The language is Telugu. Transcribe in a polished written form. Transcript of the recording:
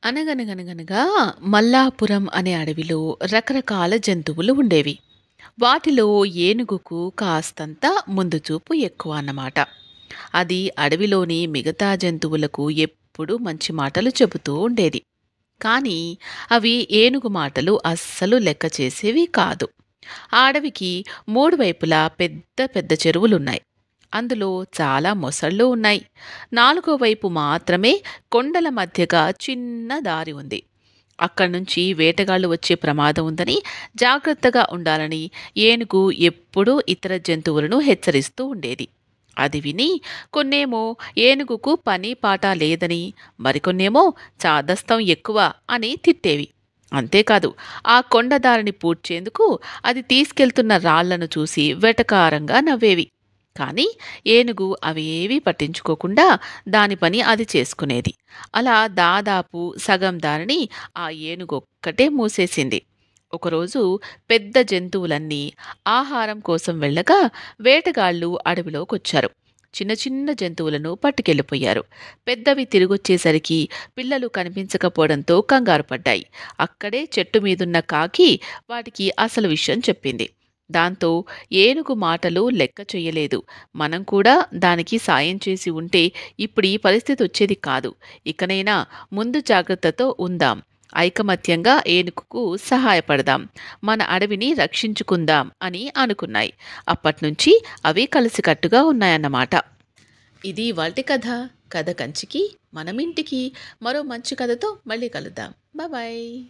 అనగనగనగనగా మల్లాపురం అనే అడవిలో రకరకాల జంతువులు ఉండేవి. వాటిలో ఏనుగుకు కాస్తంత ముందు చూపు ఎక్కువ అన్నమాట. అది అడవిలోని మిగతా జంతువులకు ఎప్పుడూ మంచి మాటలు చెబుతూ ఉండేది. కానీ అవి ఏనుగు మాటలు అస్సలు లెక్క చేసేవి కాదు. ఆ అడవికి మూడు వైపులా పెద్ద పెద్ద చెరువులున్నాయి. అందులో చాలా మొసళ్ళు ఉన్నాయి. నాలుగో వైపు మాత్రమే కొండల మధ్యగా చిన్న దారి ఉంది. అక్కడ్నుంచి వేటగాళ్ళు వచ్చే ప్రమాదం ఉందని, జాగ్రత్తగా ఉండాలని ఏనుగు ఎప్పుడూ ఇతర జంతువులను హెచ్చరిస్తూ ఉండేది. అది విని కొన్నేమో ఏనుగుకు పని పాట లేదని, మరికొన్నేమో చాదస్తం ఎక్కువ అని తిట్టేవి. అంతేకాదు, ఆ కొండదారిని పూడ్చేందుకు అది తీసుకెళ్తున్న రాళ్లను చూసి వెటకారంగా నవ్వేవి. కానీ ఏనుగు అవేవీ పట్టించుకోకుండా దాని పని అది చేసుకునేది. అలా దాదాపు సగం దారిని ఆ ఏనుగొక్కటే మూసేసింది. ఒకరోజు పెద్ద జంతువులన్నీ ఆహారం కోసం వెళ్ళగా వేటగాళ్ళు అడవిలోకొచ్చారు. చిన్న చిన్న జంతువులను పట్టుకెళ్ళిపోయారు. పెద్దవి తిరిగొచ్చేసరికి పిల్లలు కనిపించకపోవడంతో కంగారు పడ్డాయి. అక్కడే చెట్టు మీదున్న కాకి వాటికి అసలు విషయం చెప్పింది. దాంతో ఏనుగు మాటలు లెక్క చెయ్యలేదు. మనం కూడా దానికి సాయం చేసి ఉంటే ఇప్పుడు ఈ పరిస్థితి వచ్చేది కాదు. ఇకనైనా ముందు జాగ్రత్తతో ఉందాం. ఐకమత్యంగా ఏనుగుకు సహాయపడదాం. మన అడవిని రక్షించుకుందాం అని అనుకున్నాయి. అప్పట్నుంచి అవి కలిసికట్టుగా ఉన్నాయన్నమాట. ఇది ఇవాల్టి కథ. కథ కంచికి మనమింటికి. మరో మంచి కథతో మళ్ళీ కలుద్దాం. బాయ్.